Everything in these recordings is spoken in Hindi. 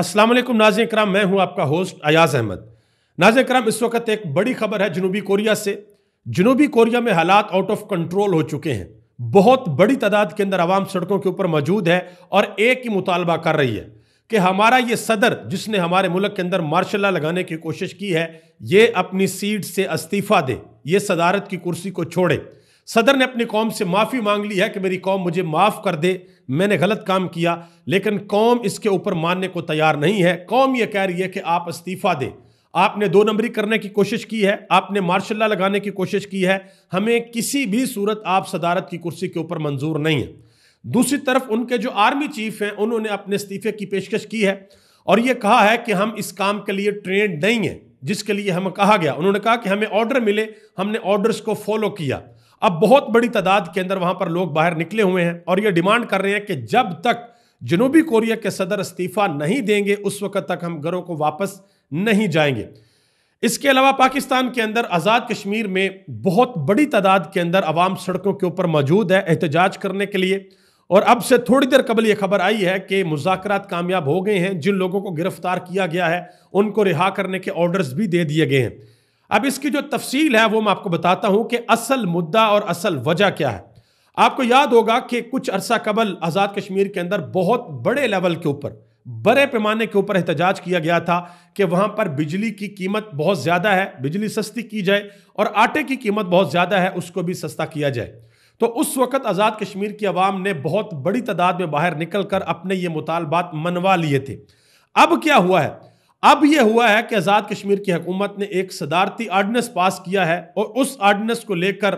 अस्सलाम वालेकुम नाज़रीन इकराम, मैं हूं आपका होस्ट अयाज अहमद। नाज़रीन इकराम, इस वक्त एक बड़ी खबर है जनूबी कोरिया से। जनूबी कोरिया में हालात आउट ऑफ कंट्रोल हो चुके हैं। बहुत बड़ी तादाद के अंदर आवाम सड़कों के ऊपर मौजूद है और एक ही मुतालबा कर रही है कि हमारा ये सदर, जिसने हमारे मुल्क के अंदर मार्शल लॉ लगाने की कोशिश की है, ये अपनी सीट से इस्तीफा दे, ये सदारत की कुर्सी को छोड़े। सदर ने अपनी कौम से माफ़ी मांग ली है कि मेरी कौम मुझे माफ़ कर दे, मैंने गलत काम किया, लेकिन कौम इसके ऊपर मानने को तैयार नहीं है। कौम ये कह रही है कि आप इस्तीफा दें। आपने दो नंबरी करने की कोशिश की है, आपने मार्शल लॉ लगाने की कोशिश की है, हमें किसी भी सूरत आप सदारत की कुर्सी के ऊपर मंजूर नहीं है। दूसरी तरफ उनके जो आर्मी चीफ हैं, उन्होंने अपने इस्तीफे की पेशकश की है और यह कहा है कि हम इस काम के लिए ट्रेंड नहीं है जिसके लिए हमें कहा गया। उन्होंने कहा कि हमें ऑर्डर मिले, हमने ऑर्डर्स को फॉलो किया। अब बहुत बड़ी तादाद के अंदर वहां पर लोग बाहर निकले हुए हैं और ये डिमांड कर रहे हैं कि जब तक जनूबी कोरिया के सदर इस्तीफा नहीं देंगे उस वक्त तक हम घरों को वापस नहीं जाएंगे। इसके अलावा पाकिस्तान के अंदर आज़ाद कश्मीर में बहुत बड़ी तादाद के अंदर अवाम सड़कों के ऊपर मौजूद है एहतजाज करने के लिए। और अब से थोड़ी देर कबल यह खबर आई है कि मुज़ाकरात कामयाब हो गए हैं। जिन लोगों को गिरफ्तार किया गया है उनको रिहा करने के ऑर्डर्स भी दे दिए गए हैं। अब इसकी जो तफसील है वो मैं आपको बताता हूं कि असल मुद्दा और असल वजह क्या है। आपको याद होगा कि कुछ अरसा कबल आज़ाद कश्मीर के अंदर बहुत बड़े लेवल के ऊपर, बड़े पैमाने के ऊपर एहतजाज किया गया था कि वहां पर बिजली की कीमत बहुत ज़्यादा है, बिजली सस्ती की जाए, और आटे की कीमत बहुत ज़्यादा है, उसको भी सस्ता किया जाए। तो उस वक्त आज़ाद कश्मीर की आवाम ने बहुत बड़ी तादाद में बाहर निकल कर अपने ये मुतालबात मनवा लिए थे। अब क्या हुआ है? अब यह हुआ है कि आज़ाद कश्मीर की हुकूमत ने एक सदारती आर्डिनेंस पास किया है और उस आर्डिनेंस को लेकर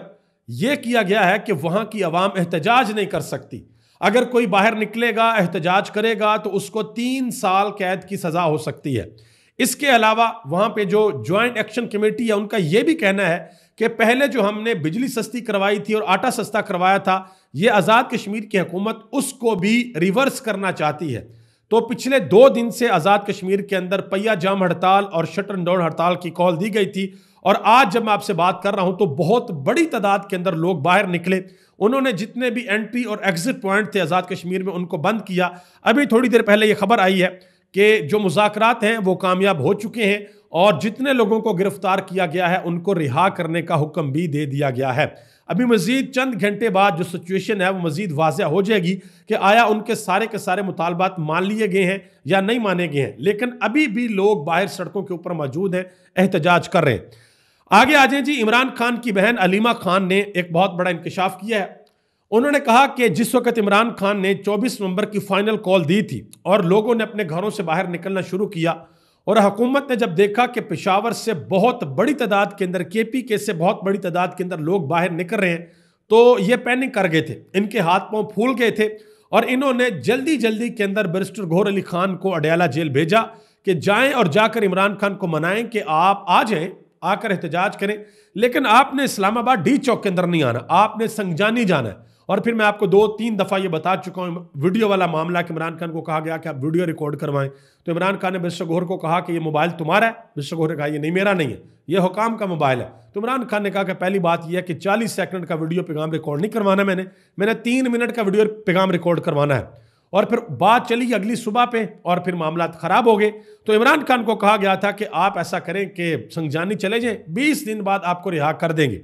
यह किया गया है कि वहां की आवाम एहतजाज नहीं कर सकती। अगर कोई बाहर निकलेगा, एहतजाज करेगा, तो उसको 3 साल कैद की सजा हो सकती है। इसके अलावा वहां पे जो ज्वाइंट एक्शन कमेटी है, उनका यह भी कहना है कि पहले जो हमने बिजली सस्ती करवाई थी और आटा सस्ता करवाया था, यह आज़ाद कश्मीर की हुकूमत उसको भी रिवर्स करना चाहती है। तो पिछले 2 दिन से आज़ाद कश्मीर के अंदर पहिया जाम हड़ताल और शटर डाउन हड़ताल की कॉल दी गई थी और आज जब मैं आपसे बात कर रहा हूं तो बहुत बड़ी तादाद के अंदर लोग बाहर निकले। उन्होंने जितने भी एंट्री और एग्जिट पॉइंट थे आज़ाद कश्मीर में उनको बंद किया। अभी थोड़ी देर पहले यह खबर आई है कि जो मुज़ाकरात हैं वो कामयाब हो चुके हैं और जितने लोगों को गिरफ्तार किया गया है उनको रिहा करने का हुक्म भी दे दिया गया है। अभी मजीद चंद घंटे बाद जो सिचुएशन है वो मजीद वाज़ह हो जाएगी कि आया उनके सारे के सारे मुतालबात मान लिए गए हैं या नहीं माने गए हैं। लेकिन अभी भी लोग बाहर सड़कों के ऊपर मौजूद हैं, एहतजाज कर रहे हैं। आगे आ जाए जी, इमरान खान की बहन अलीमा खान ने एक बहुत बड़ा इंकशाफ किया है। उन्होंने कहा कि जिस वक्त इमरान खान ने 24 नवंबर की फाइनल कॉल दी थी और लोगों ने अपने घरों से बाहर निकलना शुरू किया और हुकूमत ने जब देखा कि पेशावर से बहुत बड़ी तादाद के अंदर, KPK से बहुत बड़ी तादाद के अंदर लोग बाहर निकल रहे हैं, तो ये पैनिक कर गए थे, इनके हाथ पांव फूल गए थे और इन्होंने जल्दी जल्दी के अंदर बैरिस्टर गौहर अली खान को अडयाला जेल भेजा कि जाएं और जाकर इमरान खान को मनाएं कि आप आ जाएं, आकर एहतजाज करें, लेकिन आपने इस्लामाबाद D चौक के अंदर नहीं आना, आपने संगजानी जाना है। और फिर मैं आपको 2-3 दफ़ा ये बता चुका हूँ वीडियो वाला मामला कि इमरान खान को कहा गया कि आप वीडियो रिकॉर्ड करवाएं, तो इमरान खान ने बैरिस्टर गौहर को कहा कि ये मोबाइल तुम्हारा है। बैरिस्टर गौहर ने कहा ये नहीं, मेरा नहीं है, ये हुकाम का मोबाइल है। तो इमरान खान ने कहा कि पहली बात यह है कि 40 सेकंड का वीडियो पैगाम रिकॉर्ड नहीं करवाना, मैंने 3 मिनट का वीडियो पैगाम रिकॉर्ड करवाना है। और फिर बात चली अगली सुबह पे और फिर मामला खराब हो गए। तो इमरान खान को कहा गया था कि आप ऐसा करें कि संगजानी चले जाएं, 20 दिन बाद आपको रिहा कर देंगे।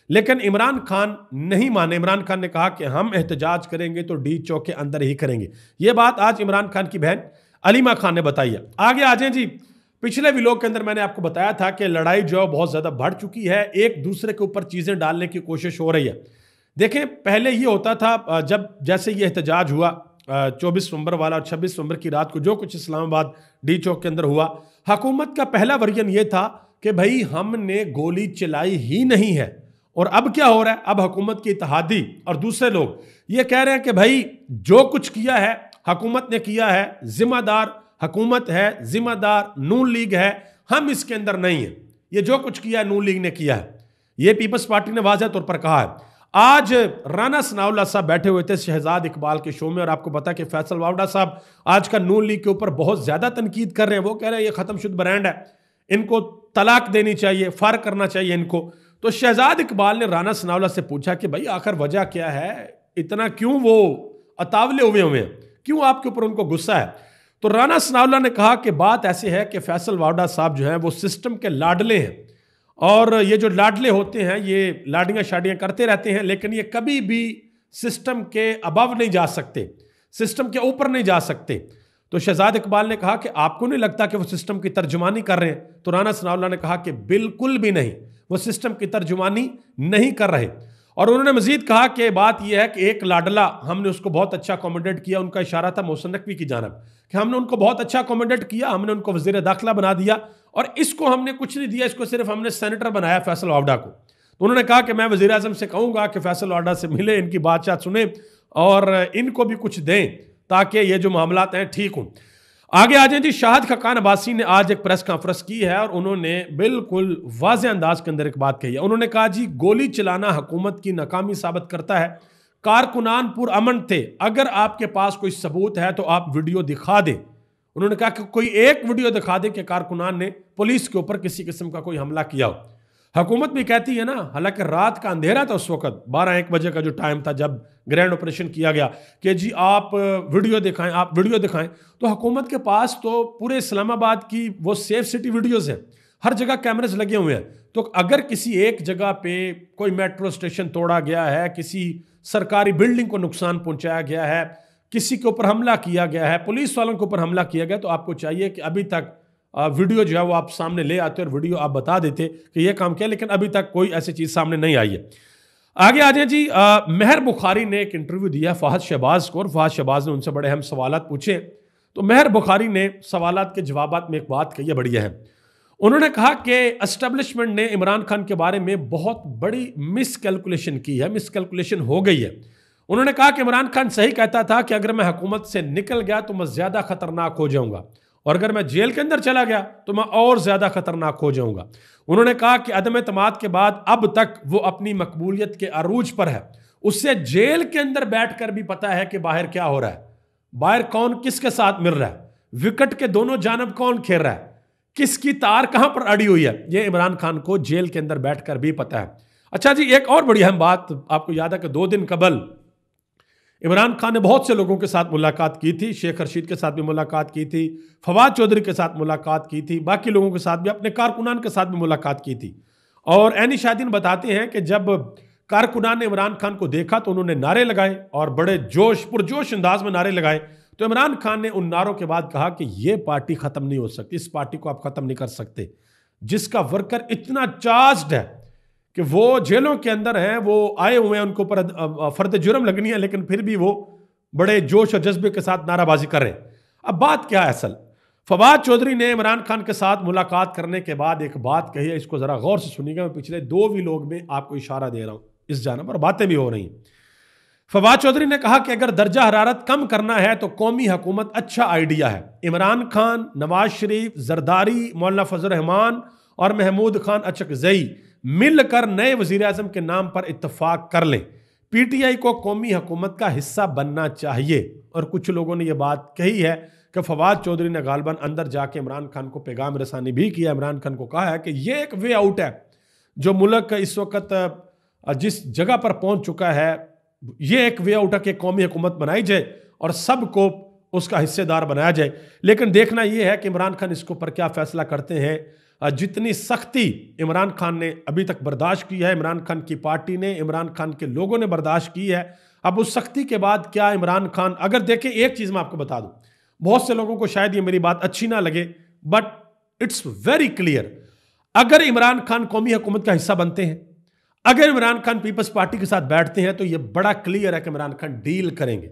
लेकिन इमरान खान नहीं माने। इमरान खान ने कहा कि हम एहतजाज करेंगे तो D चौक के अंदर ही करेंगे। यह बात आज इमरान खान की बहन अलीमा खान ने बताई है। आगे आ जाएं जी, पिछले व्लॉग के अंदर मैंने आपको बताया था कि लड़ाई जो बहुत ज़्यादा बढ़ चुकी है, एक दूसरे के ऊपर चीज़ें डालने की कोशिश हो रही है। देखें, पहले ये होता था जब जैसे ये एहतजाज हुआ 24 नवंबर वाला और 26 नवंबर की रात को जो कुछ इस्लामाबाद D चौक के अंदर हुआ, हुकूमत का पहला वर्जन ये था कि भाई हमने गोली चलाई ही नहीं है। और अब क्या हो रहा है? अब हुकूमत की इत्तेहादी और दूसरे लोग ये कह रहे हैं कि भाई जो कुछ किया है हुकूमत ने किया है, जिम्मेदार हुकूमत है, जिम्मेदार नून लीग है, हम इसके अंदर नहीं है। ये जो कुछ किया है नून लीग ने किया है, ये पीपल्स पार्टी ने वाज़ह तौर पर कहा है। आज राना सनाउल्लाह साहब बैठे हुए थे शहजाद इकबाल के शो में और आपको पता है कि फैसल वावडा साहब आज का नून लीग के ऊपर बहुत ज्यादा तनकीद कर रहे हैं। वो कह रहे हैं ये खत्म शुद्ध ब्रांड है, इनको तलाक देनी चाहिए, फार करना चाहिए इनको। तो शहजाद इकबाल ने राना सनाउल्लाह से पूछा कि भाई आखिर वजह क्या है, इतना क्यों वो अतावले हुए हैं, क्यों आपके ऊपर उनको गुस्सा है? तो राना सनाउल्लाह ने कहा कि बात ऐसी है कि फैसल वावड़ा साहब जो हैं वो सिस्टम के लाडले हैं, और ये जो लाडले होते हैं ये लाडियां शाडियां करते रहते हैं, लेकिन ये कभी भी सिस्टम के अबव नहीं जा सकते, सिस्टम के ऊपर नहीं जा सकते। तो शहजाद इकबाल ने कहा कि आपको नहीं लगता कि वो सिस्टम की तर्जुमानी कर रहे हैं? तो राना सनाउल्लाह ने कहा कि बिल्कुल भी नहीं, वो सिस्टम की तर्जुमानी नहीं कर रहे। और उन्होंने मजीद कहा कि बात यह है कि एक लाडला, हमने उसको बहुत अच्छा अकोमोडेट किया, उनका इशारा था मोहसिन नकवी की जानब कि हमने उनको बहुत अच्छा अकोमोडेट किया, हमने उनको वजीर दाखिला बना दिया, और इसको हमने कुछ नहीं दिया, इसको सिर्फ हमने सेनेटर बनाया फैसल वावड़ा को। तो उन्होंने कहा कि मैं वजीर आज़म से कहूँगा कि फैसल वावड़ा से मिले, इनकी बातचीत सुने और इनको भी कुछ दें ताकि ये जो मामलात हैं ठीक हों। आगे आ जाए जी, शाहिद खकान अब्बासी ने आज एक प्रेस कॉन्फ्रेंस की है और उन्होंने बिल्कुल वाज़ेह अंदाज के अंदर एक बात कही है। उन्होंने कहा जी, गोली चलाना हुकूमत की नाकामी साबित करता है, कारकुनान पुरअमन थे, अगर आपके पास कोई सबूत है तो आप वीडियो दिखा दें। उन्होंने कहा कि कोई एक वीडियो दिखा दे कि कारकुनान ने पुलिस के ऊपर किसी किस्म का कोई हमला किया हो। हुकूमत भी कहती है ना, हालांकि रात का अंधेरा था उस वक्त, 12-1 बजे का जो टाइम था जब ग्रैंड ऑपरेशन किया गया, कि जी आप वीडियो दिखाएं, आप वीडियो दिखाएं। तो हुकूमत के पास तो पूरे इस्लामाबाद की वो सेफ सिटी वीडियोज़ हैं, हर जगह कैमरेज लगे हुए हैं। तो अगर किसी एक जगह पे कोई मेट्रो स्टेशन तोड़ा गया है, किसी सरकारी बिल्डिंग को नुकसान पहुंचाया गया है, किसी के ऊपर हमला किया गया है, पुलिस वालों के ऊपर हमला किया गया, तो आपको चाहिए कि अभी तक वीडियो जो है वो आप सामने ले आते और वीडियो आप बता देते कि ये काम किया, लेकिन अभी तक कोई ऐसी चीज़ सामने नहीं आई है। आगे आ जाए जी, महर बुखारी ने एक इंटरव्यू दिया फहद शहबाज को, और फहद शहबाज ने उनसे बड़े अहम सवालात पूछे। तो महर बुखारी ने सवालात के जवाबात में एक बात कही है बड़ी अहम। उन्होंने कहा कि एस्टेब्लिशमेंट ने इमरान खान के बारे में बहुत बड़ी मिसकैलकुलेशन की है, मिसकैलकुलेशन हो गई है। उन्होंने कहा कि इमरान खान सही कहता था कि अगर मैं हुकूमत से निकल गया तो मैं ज़्यादा खतरनाक हो जाऊंगा, और अगर मैं जेल के अंदर चला गया तो मैं और ज़्यादा खतरनाक हो जाऊंगा। उन्होंने कहा कि अदम एतमाद के बाद अब तक वो अपनी मकबूलियत के अरूज पर है, उससे जेल के अंदर बैठकर भी पता है कि बाहर क्या हो रहा है, बाहर कौन किसके साथ मिल रहा है, विकेट के दोनों जानब कौन खेल रहा है, किसकी तार कहां पर अड़ी हुई है, ये इमरान खान को जेल के अंदर बैठकर भी पता है। अच्छा जी, एक और बड़ी अहम बात आपको याद है कि 2 दिन कबल इमरान खान ने बहुत से लोगों के साथ मुलाकात की थी, शेख रशीद के साथ भी मुलाकात की थी, फवाद चौधरी के साथ मुलाकात की थी, बाकी लोगों के साथ भी, अपने कारकुनान के साथ भी मुलाकात की थी। और एनी शादीन बताते हैं कि जब कारकुनान ने इमरान खान को देखा तो उन्होंने नारे लगाए और बड़े पुरजोश अंदाज में नारे लगाए। तो इमरान खान ने उन नारों के बाद कहा कि यह पार्टी खत्म नहीं हो सकती, इस पार्टी को आप खत्म नहीं कर सकते, जिसका वर्कर इतना चार्ज्ड है कि वो जेलों के अंदर हैं, वो आए हुए हैं, उनको ऊपर फर्द जुर्म लगनी है, लेकिन फिर भी वो बड़े जोश और जज्बे के साथ नाराबाजी कर रहे हैं। अब बात क्या है असल, फवाद चौधरी ने इमरान खान के साथ मुलाकात करने के बाद एक बात कही है, इसको जरा गौर से सुनिएगा। मैं पिछले 2 व्लॉग में आपको इशारा दे रहा हूं इस जानब, और बातें भी हो रही हैं। फवाद चौधरी ने कहा कि अगर दर्जा हरारत कम करना है तो कौमी हुकूमत अच्छा आइडिया है। इमरान खान, नवाज शरीफ, जरदारी, मौलाना फजल रहमान और महमूद खान अचकजई मिलकर नए वजीर आजम के नाम पर इत्तफाक कर लें। पीटीआई को कौमी हुकूमत का हिस्सा बनना चाहिए। और कुछ लोगों ने यह बात कही है कि फवाद चौधरी ने गालबन अंदर जाके इमरान खान को पैगाम रसानी भी किया, इमरान खान को कहा है कि यह एक वे आउट है, जो मुल्क इस वक्त जिस जगह पर पहुंच चुका है, यह एक वे आउट है कि कौमी हुकूमत बनाई जाए और सबको उसका हिस्सेदार बनाया जाए। लेकिन देखना यह है कि इमरान खान इसके ऊपर क्या फैसला करते हैं। जितनी सख्ती इमरान खान ने अभी तक बर्दाश्त की है, इमरान खान की पार्टी ने, इमरान खान के लोगों ने बर्दाश्त की है, अब उस सख्ती के बाद क्या इमरान खान, अगर देखें एक चीज़ मैं आपको बता दूं, बहुत से लोगों को शायद ये मेरी बात अच्छी ना लगे, बट इट्स वेरी क्लियर, अगर इमरान खान कौमी हुकूमत का हिस्सा बनते हैं, अगर इमरान खान पीपल्स पार्टी के साथ बैठते हैं, तो यह बड़ा क्लियर है कि इमरान खान डील करेंगे।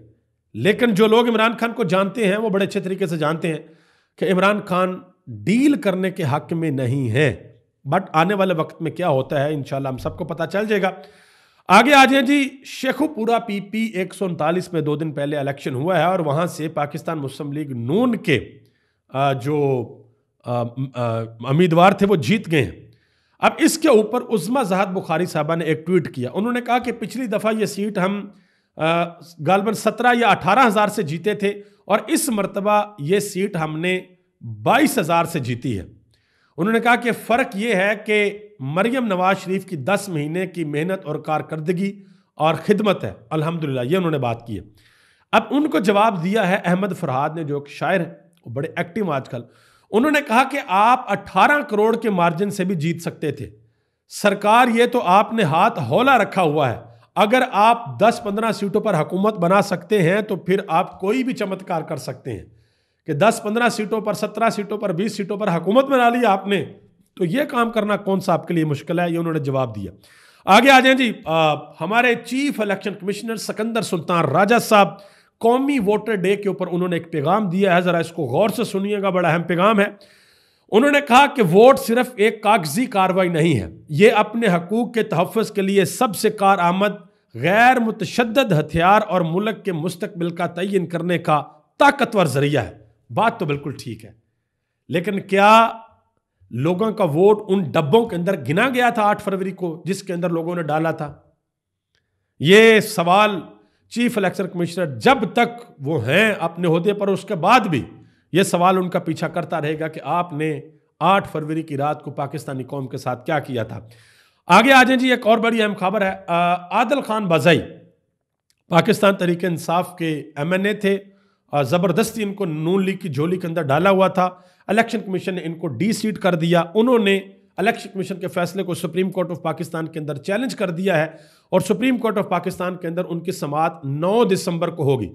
लेकिन जो लोग इमरान खान को जानते हैं वो बड़े अच्छे तरीके से जानते हैं कि इमरान खान डील करने के हक में नहीं है। बट आने वाले वक्त में क्या होता है इंशाल्लाह हम सबको पता चल जाएगा। आगे आ जाए जी, शेखुपुरा पीपी 139 में 2 दिन पहले इलेक्शन हुआ है और वहां से पाकिस्तान मुस्लिम लीग नून के जो उम्मीदवार थे वो जीत गए हैं। अब इसके ऊपर उज़्मा ज़हाद बुखारी साहबा ने एक ट्वीट किया। उन्होंने कहा कि पिछली दफ़ा ये सीट हम गालबन 17 या 18,000 से जीते थे और इस मरतबा ये सीट हमने 22,000 से जीती है। उन्होंने कहा कि फ़र्क ये है कि मरियम नवाज शरीफ की 10 महीने की मेहनत और कारकर्दगी और खिदमत है, अल्हम्दुलिल्लाह, ये उन्होंने बात की है। अब उनको जवाब दिया है अहमद फरहाद ने, जो एक शायर है, बड़े एक्टिव आजकल। उन्होंने कहा कि आप 18 करोड़ के मार्जिन से भी जीत सकते थे। सरकार, ये तो आपने हाथ हौला रखा हुआ है। अगर आप 10-15 सीटों पर हुकूमत बना सकते हैं तो फिर आप कोई भी चमत्कार कर सकते हैं कि 10-15 सीटों पर, 17 सीटों पर, 20 सीटों पर हुकूमत बना ली आपने, तो यह काम करना कौन सा आपके लिए मुश्किल है? ये उन्होंने जवाब दिया। आगे आ जाए जी, हमारे chief election commissioner Sikandar Sultan Raja साहब कौमी वोटर डे के ऊपर उन्होंने एक पैगाम दिया है, जरा इसको गौर से सुनिएगा, बड़ा अहम पैगाम है। उन्होंने कहा कि वोट सिर्फ एक कागजी कार्रवाई नहीं है, यह अपने हकूक के तहफ़्फ़ुज़ के लिए सबसे कारआमद, गैर मुतशद्दद हथियार और मुल्क के मुस्तकबिल का तयन करने का ताकतवर जरिया है। बात तो बिल्कुल ठीक है, लेकिन क्या लोगों का वोट उन डब्बों के अंदर गिना गया था 8 फरवरी को जिसके अंदर लोगों ने डाला था? यह सवाल चीफ इलेक्शन कमिश्नर जब तक वो हैं अपने ओहदे पर, उसके बाद भी यह सवाल उनका पीछा करता रहेगा कि आपने 8 फरवरी की रात को पाकिस्तानी कौम के साथ क्या किया था। आगे आ जाए जी, एक और बड़ी अहम खबर है। आदिल खान बाज़ाई पाकिस्तान तहरीक इंसाफ के MNA थे, ज़बरदस्ती इनको नून लीग की झोली के अंदर डाला हुआ था। इलेक्शन कमीशन ने इनको डी-सीट कर दिया। उन्होंने इलेक्शन कमीशन के फैसले को सुप्रीम कोर्ट ऑफ पाकिस्तान के अंदर चैलेंज कर दिया है और सुप्रीम कोर्ट ऑफ पाकिस्तान के अंदर उनकी समाअत 9 दिसंबर को होगी।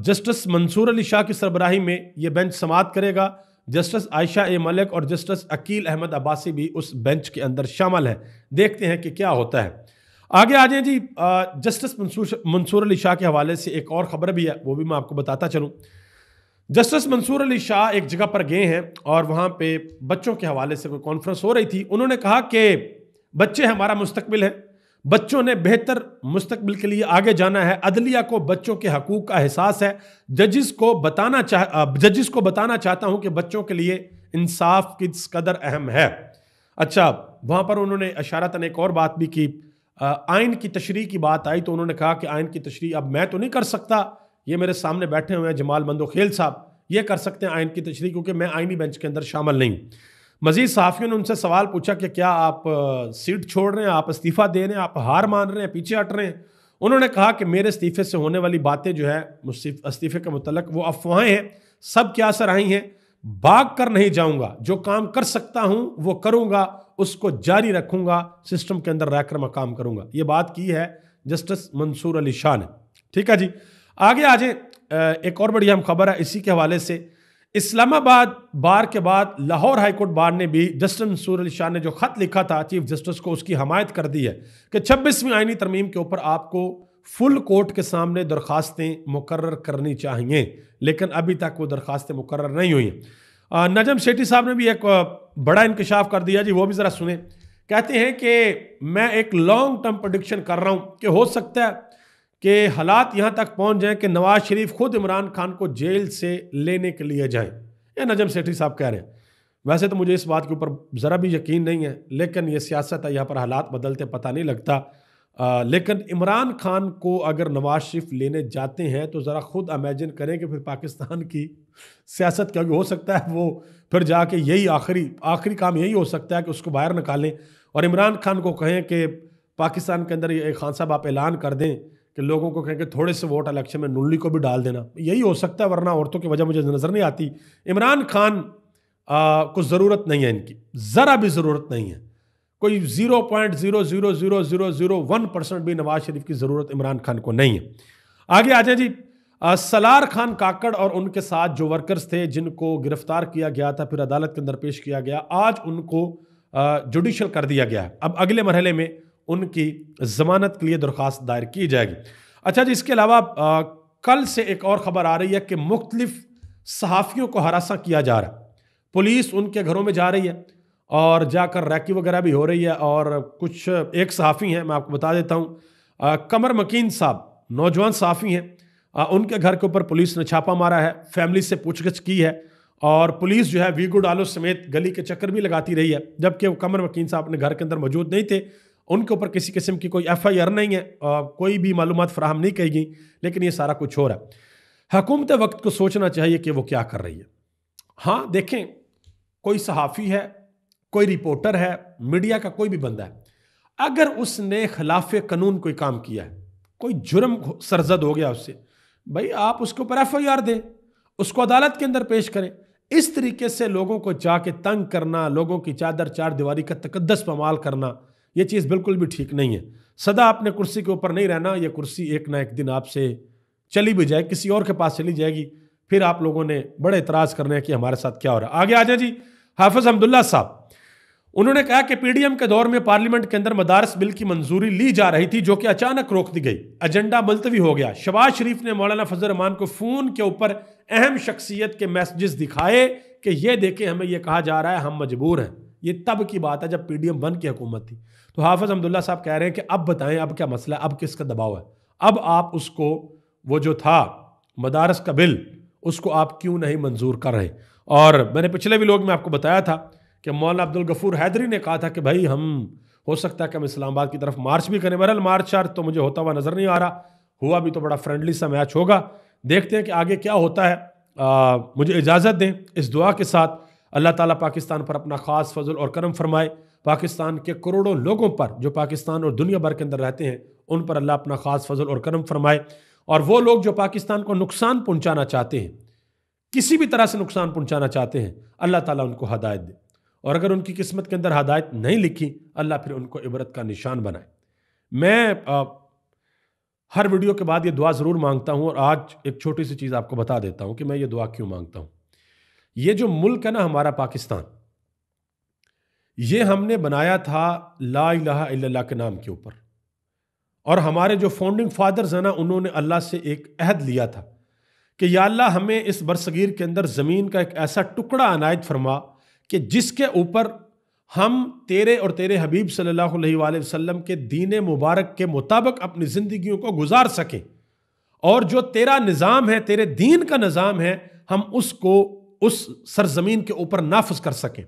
जस्टिस मंसूर अली शाह की सरबराही में यह बेंच समाअत करेगा। जस्टिस आयशा ए मलिक और जस्टिस अकील अहमद अब्बासी भी उस बेंच के अंदर शामिल है। देखते हैं कि क्या होता है। आगे आ जाए जी, जस्टिस मंसूर अली शाह के हवाले से एक और खबर भी है, वो भी मैं आपको बताता चलूँ। जस्टिस मंसूर अली शाह एक जगह पर गए हैं और वहाँ पे बच्चों के हवाले से कोई कॉन्फ्रेंस हो रही थी। उन्होंने कहा कि बच्चे हमारा मुस्तकबिल है, बच्चों ने बेहतर मुस्तकबिल के लिए आगे जाना है, अदलिया को बच्चों के हकूक़ का एहसास है, जजिस को बताना चाहता हूँ कि बच्चों के लिए इंसाफ किस कदर अहम है। अच्छा, वहाँ पर उन्होंने इशारतन एक और बात भी की। आइन की तशरीह की बात आई तो उन्होंने कहा कि आइन की तशरीह अब मैं तो नहीं कर सकता, ये मेरे सामने बैठे हुए हैं जमाल मंदोखेल साहब, ये कर सकते हैं आइन की तशरीह, क्योंकि मैं आइनी बेंच के अंदर शामिल नहीं। मजीद सहाफ़ियों ने उनसे सवाल पूछा कि क्या आप सीट छोड़ रहे हैं, आप इस्तीफ़ा दे रहे हैं, आप हार मान रहे हैं, पीछे हट रहे हैं? उन्होंने कहा कि मेरे इस्तीफ़े से होने वाली बातें जो है इस्तीफ़े के मुतल्लिक़ वो अफवाहें हैं, सब क्या असर आई हैं, भाग कर नहीं जाऊंगा, जो काम कर सकता हूं वो करूंगा, उसको जारी रखूंगा, सिस्टम के अंदर रहकर मैं काम करूंगा। ये बात की है जस्टिस मंसूर अली शाह ने। ठीक है जी, आगे आ जाए, एक और बड़ी अहम खबर है इसी के हवाले से। इस्लामाबाद बार के बाद लाहौर हाईकोर्ट बार ने भी जस्टिस मंसूर अली शाह ने जो खत लिखा था चीफ जस्टिस को, उसकी हमायत कर दी है कि 26वीं आईनी तरमीम के ऊपर आपको फुल कोर्ट के सामने दरखास्तें मुकर्रर करनी चाहिए, लेकिन अभी तक वो दरखास्तें मुकर्रर नहीं हुई हैं। नजम सेठी साहब ने भी एक बड़ा इंकशाफ कर दिया जी, वो भी ज़रा सुने। कहते हैं कि मैं एक लॉन्ग टर्म प्रेडिक्शन कर रहा हूँ कि हो सकता है कि हालात यहाँ तक पहुँच जाएं कि नवाज शरीफ खुद इमरान खान को जेल से लेने के लिए जाएं। ये नजम सेठी साहब कह रहे हैं। वैसे तो मुझे इस बात के ऊपर ज़रा भी यकीन नहीं है, लेकिन ये सियासत है, यहाँ पर हालात बदलते पता नहीं लगता। लेकिन इमरान खान को अगर नवाज शरीफ लेने जाते हैं तो ज़रा खुद इमेजिन करें कि फिर पाकिस्तान की सियासत क्या हो सकता है। वो फिर जाके यही आखिरी काम यही हो सकता है कि उसको बाहर निकालें और इमरान खान को कहें कि पाकिस्तान के अंदर ये खान साहब आप ऐलान कर दें कि लोगों को कहें कि थोड़े से वोट इलेक्शन में नुल्ली को भी डाल देना, यही हो सकता है, वरना औरतों की वजह मुझे नज़र नहीं आती। इमरान खान को ज़रूरत नहीं है, इनकी ज़रा भी ज़रूरत नहीं है, कोई 0.0000001% भी नवाज शरीफ की ज़रूरत इमरान खान को नहीं है। आगे आ जाए जी, सलार खान काकड़ और उनके साथ जो वर्कर्स थे जिनको गिरफ्तार किया गया था, फिर अदालत के अंदर पेश किया गया, आज उनको जुडिशल कर दिया गया है। अब अगले मरहले में उनकी जमानत के लिए दरख्वास्त दायर की जाएगी। अच्छा जी, इसके अलावा कल से एक और खबर आ रही है कि मुख्तलिफ सहाफ़ियों को हरासा किया जा रहा है। पुलिस उनके घरों में जा रही है और जाकर रैकी वगैरह भी हो रही है। और कुछ एक सहाफ़ी हैं, मैं आपको बता देता हूँ, कमर मकीन साहब नौजवान सहाफ़ी हैं, उनके घर के ऊपर पुलिस ने छापा मारा है, फैमिली से पूछगछ की है और पुलिस जो है वीगो डालो समेत गली के चक्कर भी लगाती रही है, जबकि वो कमर मकीन साहब अपने घर के अंदर मौजूद नहीं थे। उनके ऊपर किसी किस्म की कोई FIR नहीं है, कोई भी मालूमात फराहम नहीं की गई, लेकिन ये सारा कुछ हो रहा है। हुकूमत वक्त को सोचना चाहिए कि वो क्या कर रही है। हाँ देखें, कोई सहाफ़ी है, कोई रिपोर्टर है, मीडिया का कोई भी बंदा है, अगर उसने खिलाफ कानून कोई काम किया है, कोई जुर्म सरजद हो गया उससे, भाई आप उसके ऊपर FIR दें, उसको अदालत के अंदर पेश करें। इस तरीके से लोगों को जाके तंग करना, लोगों की चादर चार दीवारी का तकद्दस पमाल करना, यह चीज़ बिल्कुल भी ठीक नहीं है। सदा आपने कुर्सी के ऊपर नहीं रहना। यह कुर्सी एक ना एक दिन आपसे चली भी जाए, किसी और के पास चली जाएगी, फिर आप लोगों ने बड़े इतराज़ करने हैं कि हमारे साथ क्या हो रहा है। आगे आ जाए जी, हाफिज अब्दुल्ला साहब, उन्होंने कहा कि पीडीएम के दौर में पार्लियामेंट के अंदर मदारस बिल की मंजूरी ली जा रही थी, जो कि अचानक रोक दी गई, एजेंडा मुलतवी हो गया। शहबाज शरीफ ने मौलाना फजल रहमान को फोन के ऊपर अहम शख्सियत के मैसेजेस दिखाए कि ये देखे हमें ये कहा जा रहा है हम मजबूर हैं। ये तब की बात है जब पीडीएम 1 की हुकूमत थी। तो हाफिज अब्दुल्ला साहब कह रहे हैं कि अब बताएं अब क्या मसला है, अब किसका दबाव है, अब आप उसको वो जो था मदारस का बिल उसको आप क्यों नहीं मंजूर कर रहे। और मैंने पिछले व्लॉग में आपको बताया था कि मौलाना अब्दुल गफूर हैदरी ने कहा था कि भाई हम हो सकता है कि हम इस्लामाबाद की तरफ मार्च भी करें। बहरहाल मार्च शार्च तो मुझे होता हुआ नज़र नहीं आ रहा, हुआ भी तो बड़ा फ्रेंडली सा मैच होगा। देखते हैं कि आगे क्या होता है। मुझे इजाज़त दें इस दुआ के साथ, अल्लाह ताला पाकिस्तान पर अपना ख़ास फजल और करम फरमाए। पाकिस्तान के करोड़ों लोगों पर जो पाकिस्तान और दुनिया भर के अंदर रहते हैं उन पर अल्लाह अपना ख़ास फजल और करम फरमाए। और वो लोग जो पाकिस्तान को नुकसान पहुँचाना चाहते हैं, किसी भी तरह से नुकसान पहुँचाना चाहते हैं, अल्लाह ताला उनको हदायत दे। और अगर उनकी किस्मत के अंदर हदायत नहीं लिखी, अल्लाह फिर उनको इबरत का निशान बनाए। मैं हर वीडियो के बाद ये दुआ ज़रूर मांगता हूँ, और आज एक छोटी सी चीज़ आपको बता देता हूँ कि मैं ये दुआ क्यों मांगता हूँ। ये जो मुल्क है ना हमारा पाकिस्तान, ये हमने बनाया था ला इलाहा इल्लल्लाह के नाम के ऊपर। और हमारे जो फाउंडिंग फादर्स हैं ना, उन्होंने अल्लाह से एक अहद लिया था कि या अल्लाह हमें इस बरसगीर के अंदर ज़मीन का एक ऐसा टुकड़ा अनायत फरमा कि जिसके ऊपर हम तेरे और तेरे हबीब सल्लल्लाहु अलैहि वसल्लम के दीन मुबारक के मुताबिक अपनी ज़िंदगियों को गुजार सकें, और जो तेरा निज़ाम है, तेरे दीन का निज़ाम है, हम उसको उस सरजमीन के ऊपर नाफिज कर सकें।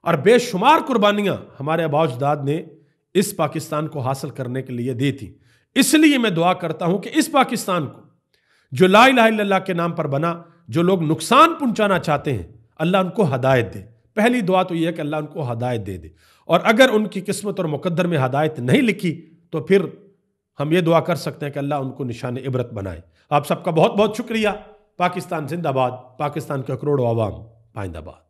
और बेशुमार कुर्बानियाँ हमारे आबा अजदाद ने इस पाकिस्तान को हासिल करने के लिए दी थी। इसलिए मैं दुआ करता हूँ कि इस पाकिस्तान को जो ला इलाहा इल्लल्लाह के नाम पर बना, जो लोग नुकसान पहुँचाना चाहते हैं, अल्लाह उनको हदायत दे। पहली दुआ तो यह है कि अल्लाह उनको हदायत दे दे, और अगर उनकी किस्मत और मुकद्दर में हदायत नहीं लिखी तो फिर हम ये दुआ कर सकते हैं कि अल्लाह उनको निशान इबरत बनाए। आप सबका बहुत बहुत शुक्रिया। पाकिस्तान जिंदाबाद, पाकिस्तान के करोड़ों आवाम पाइंदाबाद।